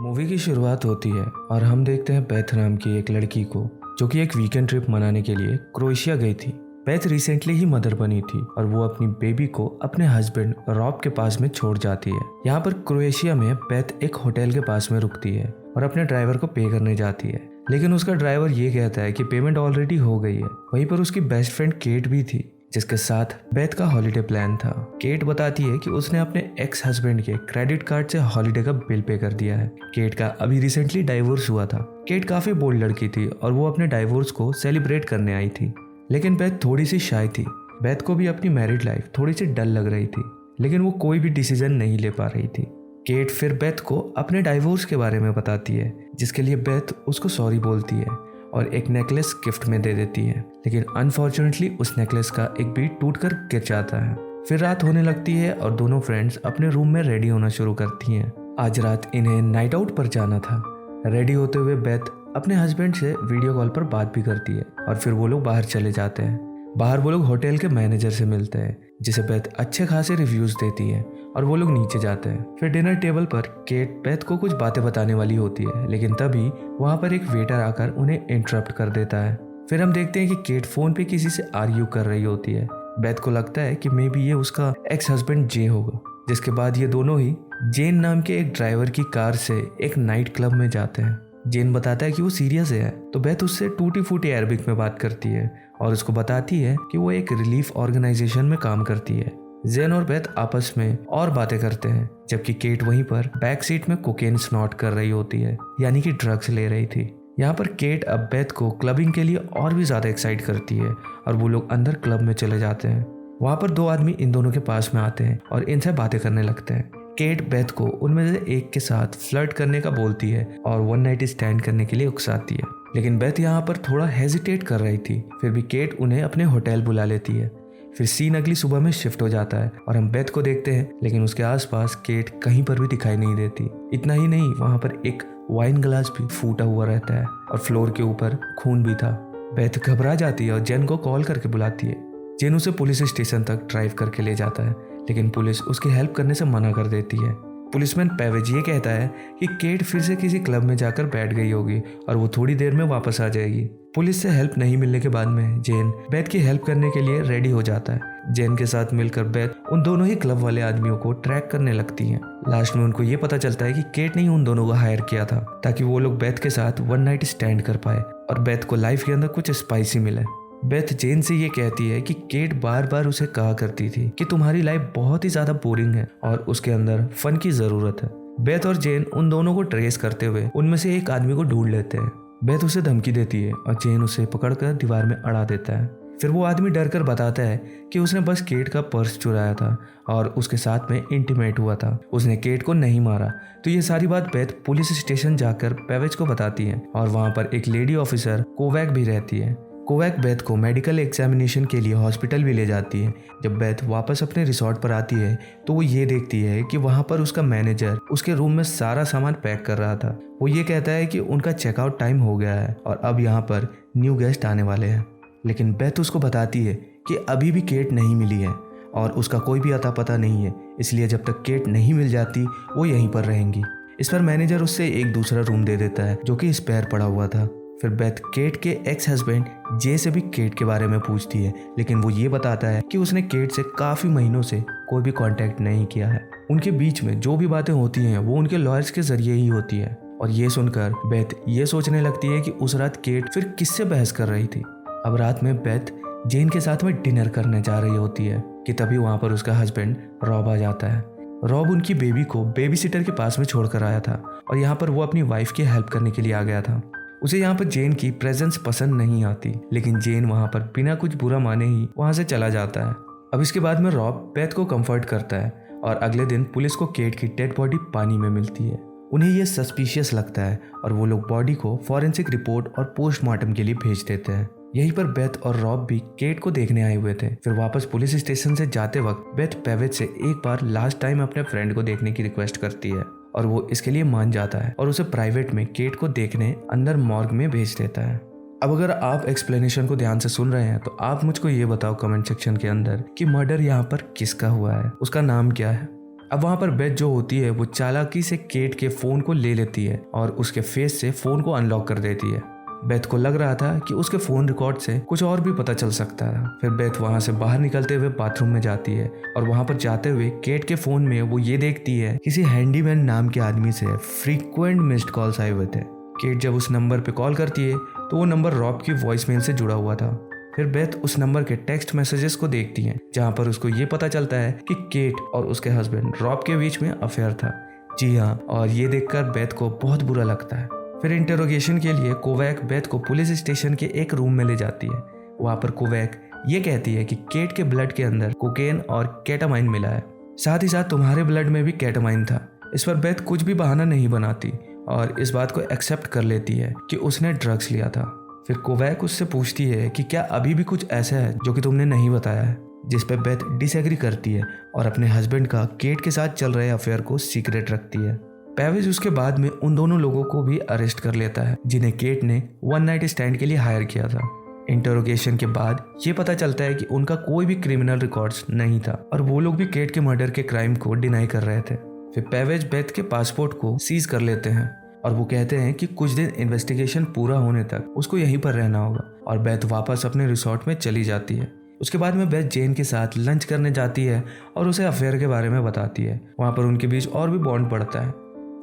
Movie की शुरुआत होती है और हम देखते हैं बेथ नाम की एक लड़की को जो कि एक वीकेंड ट्रिप मनाने के लिए क्रोएशिया गई थी। बेथ रिसेंटली ही मदर बनी थी और वो अपनी बेबी को अपने हस्बैंड रॉब के पास में छोड़ जाती है। यहाँ पर क्रोएशिया में बेथ एक होटल के पास में रुकती है और अपने ड्राइवर को पे करने जाती है, लेकिन उसका ड्राइवर ये कहता है कि पेमेंट ऑलरेडी हो गई है। वहीं पर उसकी बेस्ट फ्रेंड केट भी थी जिसके साथ बेथ का हॉलिडे प्लान था। केट बताती है कि उसने अपने एक्स हस्बैंड के क्रेडिट कार्ड से हॉलिडे का बिल पे कर दिया है। केट का अभी रिसेंटली डाइवोर्स हुआ था। केट काफी बोल्ड लड़की थी और वो अपने डाइवोर्स को सेलिब्रेट करने आई थी, लेकिन बेथ थोड़ी सी शाय थी। बेथ को भी अपनी मैरिड लाइफ थोड़ी सी डल लग रही थी, लेकिन वो कोई भी डिसीजन नहीं ले पा रही थी। केट फिर बेथ को अपने डाइवोर्स के बारे में बताती है, जिसके लिए बेथ उसको सॉरी बोलती है और एक नेकलेस गिफ्ट में दे देती है, लेकिन अनफॉर्चुनेटली उस नेकलेस का एक बीट टूटकर गिर जाता है। फिर रात होने लगती है और दोनों फ्रेंड्स अपने रूम में रेडी होना शुरू करती हैं। आज रात इन्हें नाइट आउट पर जाना था। रेडी होते हुए बेथ अपने हस्बैंड से वीडियो कॉल पर बात भी करती है और फिर वो लोग बाहर चले जाते हैं। बाहर वो लोग होटल के मैनेजर से मिलते हैं, जिसे बेथ अच्छे खासे रिव्यूज देती है और वो लोग नीचे जाते हैं। फिर डिनर टेबल पर केट बेथ को कुछ बातें बताने वाली होती है, लेकिन तभी वहां पर एक वेटर आकर उन्हें इंटरप्ट कर देता है। फिर हम देखते हैं कि केट फोन पे किसी से आर्ग्यू कर रही होती है। बेथ को लगता है कि मे बी ये उसका एक्स हस्बैंड जे होगा, जिसके बाद ये दोनों ही जेन नाम के एक ड्राइवर की कार से एक नाइट क्लब में जाते हैं। जेन बताता है कि वो सीरियस है, तो बेथ उससे टूटी फूटी अरबिक में बात करती है और उसको बताती है कि वो एक रिलीफ ऑर्गेनाइजेशन में काम करती है। जेन और बेथ आपस में और बातें करते हैं, जबकि केट वहीं पर बैक सीट में कोकेन स्नॉट कर रही होती है, यानी कि ड्रग्स ले रही थी। यहाँ पर केट अब बेथ को क्लबिंग के लिए और भी ज्यादा एक्साइट करती है और वो लोग अंदर क्लब में चले जाते हैं। वहाँ पर दो आदमी इन दोनों के पास में आते हैं और इनसे बातें करने लगते हैं। केट बेथ को उनमें से एक के साथ फ्लर्ट करने का बोलती है और वन नाइट स्टैंड करने के लिए उकसाती है, लेकिन बेथ यहाँ पर थोड़ा हेजिटेट कर रही थी। फिर भी केट उन्हें अपने होटल बुला लेती है। फिर सीन अगली सुबह में शिफ्ट हो जाता है और हम बेथ को देखते हैं, लेकिन उसके आसपास केट कहीं पर भी दिखाई नहीं देती। इतना ही नहीं, वहाँ पर एक वाइन ग्लास भी फूटा हुआ रहता है और फ्लोर के ऊपर खून भी था। बेथ घबरा जाती है और जेन को कॉल करके बुलाती है। जेन उसे पुलिस स्टेशन तक ड्राइव करके ले जाता है, लेकिन पुलिस उसकी हेल्प करने से मना कर देती है। पुलिसमैन पेवेज ये कहता है कि केट फिर से किसी क्लब में जाकर बैठ गई होगी और वो थोड़ी देर में वापस आ जाएगी। पुलिस से हेल्प नहीं मिलने के बाद में जेन बेथ की हेल्प करने के लिए रेडी हो जाता है। जेन के साथ मिलकर बेथ उन दोनों ही क्लब वाले आदमियों को ट्रैक करने लगती हैं। लास्ट में उनको ये पता चलता है कि केट ने ही उन दोनों को हायर किया था ताकि वो लोग बेथ के साथ वन नाइट स्टैंड कर पाए और बेथ को लाइफ के अंदर कुछ स्पाइसी मिले। बेथ जेन से ये कहती है कि केट बार बार उसे कहा करती थी कि तुम्हारी लाइफ बहुत ही ज्यादा बोरिंग है और उसके अंदर फन की जरूरत है। बेथ और जेन उन दोनों को ट्रेस करते हुए उनमें से एक आदमी को ढूंढ लेते हैं। बेथ उसे धमकी देती है और जेन उसे पकड़कर दीवार में अड़ा देता है। फिर वो आदमी डर कर बताता है कि उसने बस केट का पर्स चुराया था और उसके साथ में इंटीमेट हुआ था, उसने केट को नहीं मारा। तो ये सारी बात बेथ पुलिस स्टेशन जाकर पेवेज को बताती है और वहाँ पर एक लेडी ऑफिसर कोवैक भी रहती है। कोवैक बेथ को मेडिकल एग्जामिनेशन के लिए हॉस्पिटल भी ले जाती है। जब बेथ वापस अपने रिसोर्ट पर आती है तो वो ये देखती है कि वहाँ पर उसका मैनेजर उसके रूम में सारा सामान पैक कर रहा था। वो ये कहता है कि उनका चेकआउट टाइम हो गया है और अब यहाँ पर न्यू गेस्ट आने वाले हैं, लेकिन बेथ उसको बताती है कि अभी भी केट नहीं मिली है और उसका कोई भी अता पता नहीं है, इसलिए जब तक केट नहीं मिल जाती वो यहीं पर रहेंगी। इस पर मैनेजर उससे एक दूसरा रूम दे देता है जो कि स्पेयर पड़ा हुआ था। फिर बेथ केट के एक्स हस्बैंड जे से भी केट के बारे में पूछती है, लेकिन वो ये बताता है कि उसने केट से काफी महीनों से कोई भी कांटेक्ट नहीं किया है। उनके बीच में जो भी बातें होती हैं वो उनके लॉयर्स के जरिए ही होती है। और ये सुनकर बेथ ये सोचने लगती है कि उस रात केट फिर किससे बहस कर रही थी। अब रात में बेथ जेन के साथ में डिनर करने जा रही होती है कि तभी वहां पर उसका हस्बैंड रॉब आ जाता है। रॉब उनकी बेबी को बेबी सिटर के पास में छोड़कर आया था और यहाँ पर वो अपनी वाइफ की हेल्प करने के लिए आ गया था। उसे यहाँ पर जेन की प्रेजेंस पसंद नहीं आती, लेकिन जेन वहाँ पर बिना कुछ बुरा माने ही वहाँ से चला जाता है। अब इसके बाद में रॉब बेथ को कंफर्ट करता है और अगले दिन पुलिस को केट की डेड बॉडी पानी में मिलती है। उन्हें यह सस्पिशियस लगता है और वो लोग बॉडी को फॉरेंसिक रिपोर्ट और पोस्टमार्टम के लिए भेज देते हैं। यहीं पर बेथ और रॉब भी केट को देखने आए हुए थे। फिर वापस पुलिस स्टेशन से जाते वक्त बेथ पेवेज से एक बार लास्ट टाइम अपने फ्रेंड को देखने की रिक्वेस्ट करती है और वो इसके लिए मान जाता है और उसे प्राइवेट में केट को देखने अंदर मॉर्ग में भेज देता है। अब अगर आप एक्सप्लेनेशन को ध्यान से सुन रहे हैं तो आप मुझको ये बताओ कमेंट सेक्शन के अंदर कि मर्डर यहाँ पर किसका हुआ है, उसका नाम क्या है। अब वहाँ पर बेथ जो होती है वो चालाकी से केट के फ़ोन को ले लेती है और उसके फेस से फ़ोन को अनलॉक कर देती है। बेथ को लग रहा था कि उसके फ़ोन रिकॉर्ड से कुछ और भी पता चल सकता है। फिर बेथ वहाँ से बाहर निकलते हुए बाथरूम में जाती है और वहाँ पर जाते हुए केट के फ़ोन में वो ये देखती है किसी हैंडीमैन नाम के आदमी से फ्रीक्वेंट मिस्ड कॉल्स आए हुए थे। केट जब उस नंबर पे कॉल करती है तो वो नंबर रॉब की वॉइसमेल से जुड़ा हुआ था। फिर बेथ उस नंबर के टेक्स्ट मैसेजेस को देखती है जहाँ पर उसको ये पता चलता है कि केट और उसके हस्बैंड रॉब के बीच में अफेयर था। जी हाँ, और ये देखकर बेथ को बहुत बुरा लगता है। फिर इंटरोगेशन के लिए कोवैक बेथ को पुलिस स्टेशन के एक रूम में ले जाती है। वहाँ पर कोवैक ये कहती है कि केट के ब्लड के अंदर कोकेन और केटामाइन मिला है, साथ ही साथ तुम्हारे ब्लड में भी केटामाइन था। इस पर बेथ कुछ भी बहाना नहीं बनाती और इस बात को एक्सेप्ट कर लेती है कि उसने ड्रग्स लिया था। फिर कोवैक उससे पूछती है कि क्या अभी भी कुछ ऐसा है जो कि तुमने नहीं बताया है, जिस पे बेथ डिसएग्री करती है और अपने हस्बैंड का केट के साथ चल रहे अफेयर को सीक्रेट रखती है। पेविज उसके बाद में उन दोनों लोगों को भी अरेस्ट कर लेता है जिन्हें केट ने वन नाइट स्टैंड के लिए हायर किया था। इंटरोगेशन के बाद ये पता चलता है कि उनका कोई भी क्रिमिनल रिकॉर्ड्स नहीं था और वो लोग भी केट के मर्डर के क्राइम को डिनाई कर रहे थे। फिर पेविज बेथ के पासपोर्ट को सीज कर लेते हैं और वो कहते हैं कि कुछ दिन इन्वेस्टिगेशन पूरा होने तक उसको यहीं पर रहना होगा और बेथ वापस अपने रिसोर्ट में चली जाती है। उसके बाद में बेथ जेन के साथ लंच करने जाती है और उसे अफेयर के बारे में बताती है। वहाँ पर उनके बीच और भी बॉन्ड बढ़ता है।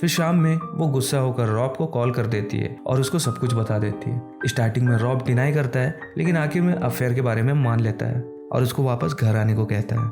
फिर शाम में वो गुस्सा होकर रॉब को कॉल कर देती है और उसको सब कुछ बता देती है। स्टार्टिंग में रॉब डिनाई करता है लेकिन आखिर में अफेयर के बारे में मान लेता है और उसको वापस घर आने को कहता है।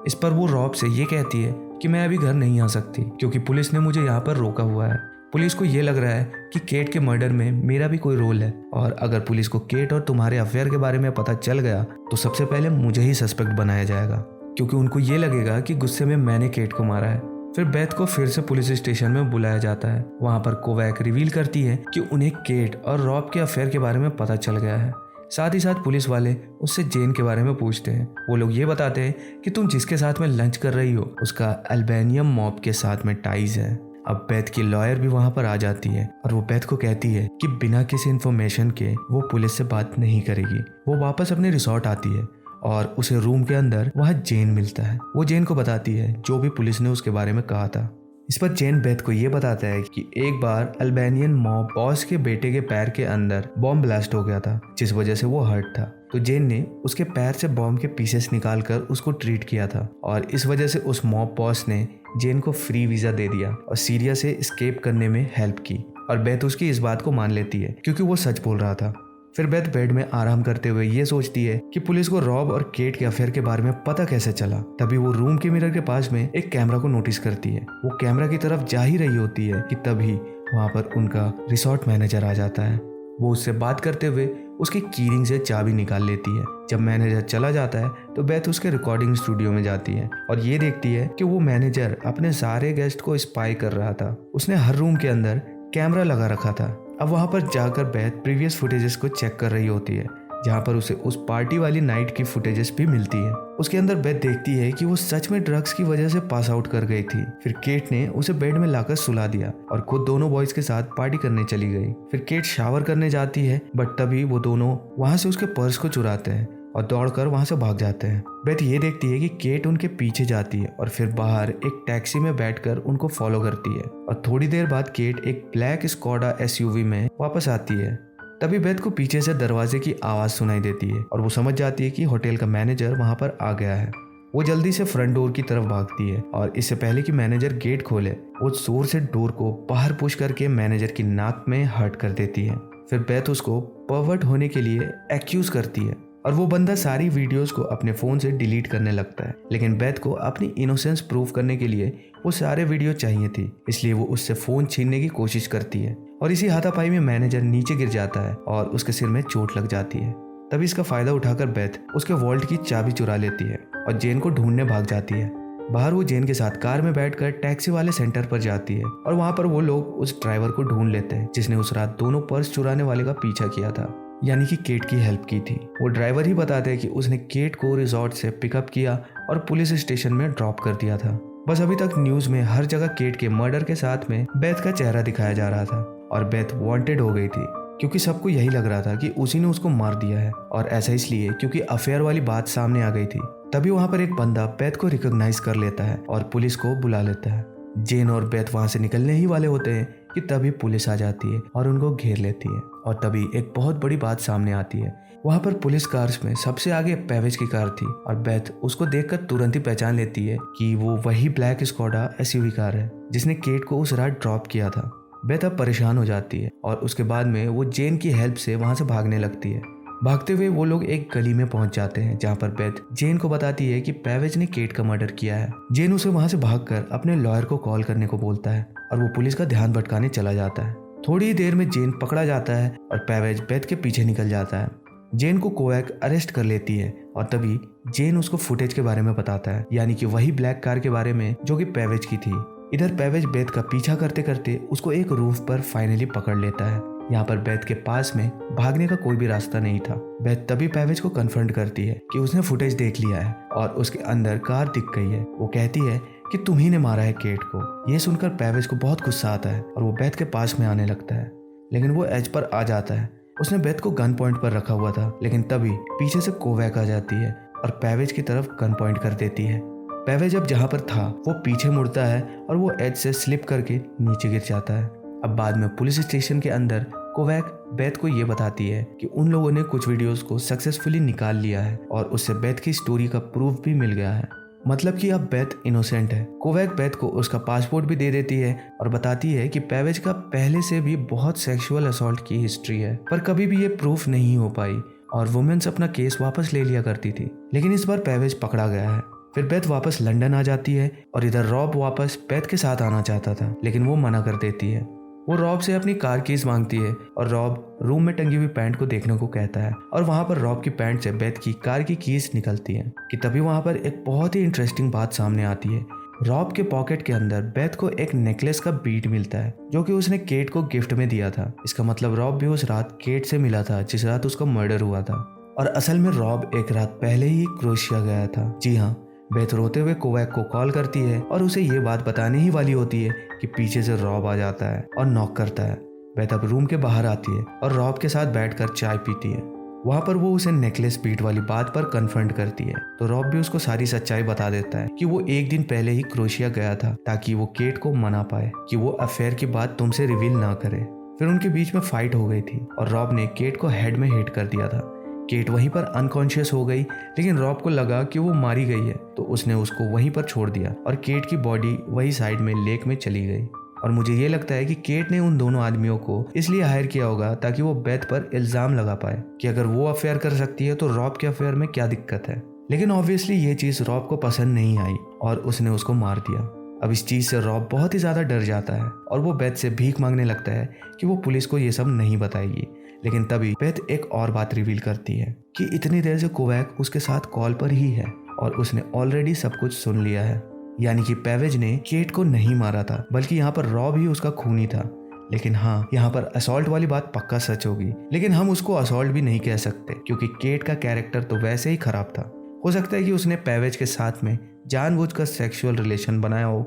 इस पर वो रॉब से ये कहती है कि मैं अभी घर नहीं आ सकती क्योंकि पुलिस ने मुझे यहाँ पर रोका हुआ है। पुलिस को ये लग रहा है कि केट के मर्डर में मेरा भी कोई रोल है और अगर पुलिस को केट और तुम्हारे अफेयर के बारे में पता चल गया तो सबसे पहले मुझे ही सस्पेक्ट बनाया जाएगा क्योंकि उनको ये लगेगा कि गुस्से में मैंने केट को मारा है। फिर बेथ को फिर से पुलिस स्टेशन में बुलाया जाता है। वहाँ पर कोवैक रिवील करती है कि उन्हें केट और रॉब के अफेयर के बारे में पता चल गया है। साथ ही साथ पुलिस वाले उससे जेन के बारे में पूछते हैं। वो लोग ये बताते हैं कि तुम जिसके साथ में लंच कर रही हो उसका अल्बानियम मॉब के साथ में टाइज है। अब बेथ की लॉयर भी वहाँ पर आ जाती है और वो बेथ को कहती है कि बिना किसी इन्फॉर्मेशन के वो पुलिस से बात नहीं करेगी। वो वापस अपने रिसोर्ट आती है और उसे रूम के अंदर वहाँ जेन मिलता है। वो जेन को बताती है जो भी पुलिस ने उसके बारे में कहा था। इस पर जेन बेथ को ये बताता है कि एक बार अल्बानियन मॉब बॉस के बेटे के पैर के अंदर बॉम्ब ब्लास्ट हो गया था जिस वजह से वो हर्ट था। तो जेन ने उसके पैर से बॉम्ब के पीसेस निकालकर उसको ट्रीट किया था और इस वजह से उस मॉब बॉस ने जेन को फ्री वीजा दे दिया और सीरिया से एस्केप करने में हेल्प की और बेथ उसकी इस बात को मान लेती है क्योंकि वो सच बोल रहा था। फिर बेथ बेड में आराम करते हुए ये सोचती है कि पुलिस को रॉब और केट के अफेयर के बारे में पता कैसे चला। तभी वो रूम के मिरर के पास में एक कैमरा को नोटिस करती है। वो कैमरा की तरफ जा ही रही होती है कि तभी वहाँ पर उनका रिसोर्ट मैनेजर आ जाता है। वो उससे बात करते हुए उसकी कीरिंग से चाबी निकाल लेती है। जब मैनेजर चला जाता है तो बेथ उसके रिकॉर्डिंग स्टूडियो में जाती है और ये देखती है कि वो मैनेजर अपने सारे गेस्ट को स्पाई कर रहा था। उसने हर रूम के अंदर कैमरा लगा रखा था। अब वहाँ पर जाकर बेथ प्रीवियस फुटेजेस को चेक कर रही होती है जहाँ पर उसे उस पार्टी वाली नाइट की फुटेजेस भी मिलती है। उसके अंदर बेथ देखती है कि वो सच में ड्रग्स की वजह से पास आउट कर गई थी। फिर केट ने उसे बेड में लाकर सुला दिया और खुद दोनों बॉयज के साथ पार्टी करने चली गई। फिर केट शावर करने जाती है बट तभी वो दोनों वहाँ से उसके पर्स को चुराते हैं और दौड़कर वहाँ से भाग जाते हैं। बेथ ये देखती है कि केट उनके पीछे जाती है और फिर बाहर एक टैक्सी में बैठकर उनको फॉलो करती है और थोड़ी देर बाद केट एक ब्लैक स्कोडा एसयूवी में वापस आती है। तभी बेथ को पीछे से दरवाजे की आवाज सुनाई देती है और वो समझ जाती है कि होटल का मैनेजर वहाँ पर आ गया है। वो जल्दी से फ्रंट डोर की तरफ भागती है और इससे पहले कि मैनेजर गेट खोले वो जोर से डोर को बाहर पुश करके मैनेजर की नाक में हर्ट कर देती है। फिर बेथ उसको परवर्ट होने के लिए एक्यूज करती है और वो बंदा सारी वीडियोस को अपने फोन से डिलीट करने लगता है। लेकिन बेथ को अपनी इनोसेंस प्रूव करने के लिए वो सारे वीडियो चाहिए थी, इसलिए वो उससे फोन छीनने की कोशिश करती है और इसी हाथापाई में मैनेजर नीचे गिर जाता है और उसके सिर में चोट लग जाती है। तभी इसका फायदा उठाकर बेथ उसके वॉल्ट की चाबी चुरा लेती है और जेन को ढूंढने भाग जाती है। बाहर वो जेन के साथ कार में बैठकर टैक्सी वाले सेंटर पर जाती है और वहाँ पर वो लोग उस ड्राइवर को ढूंढ लेते हैं जिसने उस रात दोनों पर्स चुराने वाले का पीछा किया था, यानी कि केट की हेल्प की थी। वो ड्राइवर ही बताते हैं कि उसने केट को रिजॉर्ट से पिकअप किया और पुलिस स्टेशन में ड्रॉप कर दिया था। बस अभी तक न्यूज में हर जगह केट के मर्डर के साथ में बेथ का चेहरा दिखाया जा रहा था और बेथ वांटेड हो गई थी क्योंकि सबको यही लग रहा था कि उसी ने उसको मार दिया है और ऐसा इसलिए क्योंकि अफेयर वाली बात सामने आ गई थी। तभी वहाँ पर एक बंदा बेथ को रिकॉग्नाइज कर लेता है और पुलिस को बुला लेता है। जेन और बेथ वहाँ से निकलने ही वाले होते हैं कि तभी पुलिस आ जाती है और उनको घेर लेती है। और तभी एक बहुत बड़ी बात सामने आती है। वहाँ पर पुलिस कार्स में सबसे आगे पेवेज की कार थी और बेथ उसको देखकर तुरंत ही पहचान लेती है कि वो वही ब्लैक स्कोडा एसयूवी कार है जिसने केट को उस रात ड्रॉप किया था। बेथ अब परेशान हो जाती है और उसके बाद में वो जेन की हेल्प से वहाँ से भागने लगती है। भागते हुए वो लोग एक गली में पहुंच जाते हैं जहाँ पर बेथ जेन को बताती है कि पेवेज ने केट का मर्डर किया है। जेन उसे वहाँ से भागकर अपने लॉयर को कॉल करने को बोलता है और वो पुलिस का ध्यान भटकाने चला जाता है। थोड़ी ही देर में जेन पकड़ा जाता है और पेवेज बेथ के पीछे निकल जाता है। जेन को कोवैक अरेस्ट कर लेती है और तभी जेन उसको फुटेज के बारे में बताता है, यानी कि वही ब्लैक कार के बारे में जो कि पेवेज की थी। इधर पेवेज बेथ का पीछा करते करते उसको एक रूफ पर फाइनली पकड़ लेता है। यहाँ पर बेथ के पास में भागने का कोई भी रास्ता नहीं था। बेथ तभी पेवेज को कन्फ्रंट करती है कि उसने फुटेज देख लिया है और उसके अंदर कार दिख गई है। वो कहती है कि तुम ही ने मारा है केट को। ये सुनकर पेवेज को बहुत गुस्सा आता है और वो बेथ के पास में आने लगता है, लेकिन वो एज पर आ जाता है। उसने बेथ को गन पॉइंट पर रखा हुआ था, लेकिन तभी पीछे से कोवैक आ जाती है और पेवेज की तरफ गन पॉइंट कर देती है। पेवेज अब जहाँ पर था वो पीछे मुड़ता है और वो एज से स्लिप करके नीचे गिर जाता है। अब बाद में पुलिस स्टेशन के अंदर कोवैक बेथ को ये बताती है कि उन लोगों ने कुछ वीडियोस को सक्सेसफुली निकाल लिया है और उससे बेथ की स्टोरी का प्रूफ भी मिल गया है, मतलब कि अब बेथ इनोसेंट है। कोवैक बेथ को उसका पासपोर्ट भी दे देती है और बताती है कि पेवेज का पहले से भी बहुत सेक्सुअल असॉल्ट की हिस्ट्री है, पर कभी भी ये प्रूफ नहीं हो पाई और वुमेन्स अपना केस वापस ले लिया करती थी, लेकिन इस बार पेवेज पकड़ा गया है। फिर बेथ वापस लंदन आ जाती है और इधर रॉब वापस बेथ के साथ आना चाहता था, लेकिन वो मना कर देती है। वो रॉब से अपनी कार कीज मांगती है और रॉब रूम में टंगी हुई पैंट को देखने को कहता है और वहां पर रॉब की पैंट से बेथ की कार की कीज निकलती है कि तभी वहां पर एक बहुत ही इंटरेस्टिंग बात सामने आती है। रॉब के पॉकेट के अंदर बेथ को एक नेकलेस का बीट मिलता है जो कि उसने केट को गिफ्ट में दिया था। इसका मतलब रॉब भी उस रात केट से मिला था जिस रात उसका मर्डर हुआ था, और असल में रॉब एक रात पहले ही क्रोएशिया गया था। जी हाँ, बेथ रोते हुए कोवैक को कॉल करती है और उसे ये बात बताने ही वाली होती है कि पीछे से रॉब आ जाता है और नॉक करता है। बेथ अब रूम के बाहर आती है और रॉब के साथ बैठकर चाय पीती है। वहाँ पर वो उसे नेकलेस बीट वाली बात पर कन्फ्रंट करती है, तो रॉब भी उसको सारी सच्चाई बता देता है कि वो एक दिन पहले ही क्रोएशिया गया था ताकि वो केट को मना पाए कि वो अफेयर की बात तुमसे रिवील ना करे। फिर उनके बीच में फाइट हो गई थी और रॉब ने केट को हेड में हिट कर दिया था। केट वहीं पर अनकॉन्शियस हो गई, लेकिन रॉब को लगा कि वो मारी गई है तो उसने उसको वहीं पर छोड़ दिया और केट की बॉडी वही साइड में लेक में चली गई। और मुझे ये लगता है कि केट ने उन दोनों आदमियों को इसलिए हायर किया होगा ताकि वो बेथ पर इल्जाम लगा पाए कि अगर वो अफेयर कर सकती है तो रॉब के अफेयर में क्या दिक्कत है। लेकिन ऑब्वियसली ये चीज़ रॉब को पसंद नहीं आई और उसने उसको मार दिया। अब इस चीज़ से रॉब बहुत ही ज़्यादा डर जाता है और वो बेथ से भीख मांगने लगता है कि वो पुलिस को ये सब नहीं बताएगी। लेकिन तभी बेथ एक और बात रिवील करती है कि इतनी देर से कोवैक उसके साथ कॉल पर ही है और उसने ऑलरेडी सब कुछ सुन लिया है, यानी कि पेवेज ने केट को नहीं मारा था बल्कि यहाँ पर रॉब ही उसका खूनी था। लेकिन हाँ, यहाँ पर असॉल्ट वाली बात पक्का सच होगी, लेकिन हम उसको असॉल्ट भी नहीं कह सकते क्योंकि केट का कैरेक्टर तो वैसे ही खराब था। हो सकता है कि उसने पेवेज के साथ में जानबूझकर सेक्सुअल रिलेशन बनाया हो।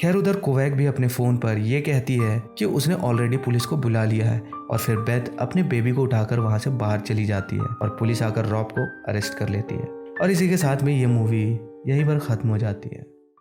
खैर, उधर कोवैक भी अपने फ़ोन पर यह कहती है कि उसने ऑलरेडी पुलिस को बुला लिया है और फिर बेथ अपने बेबी को उठाकर वहाँ से बाहर चली जाती है और पुलिस आकर रॉब को अरेस्ट कर लेती है। और इसी के साथ में ये मूवी यहीं पर ख़त्म हो जाती है।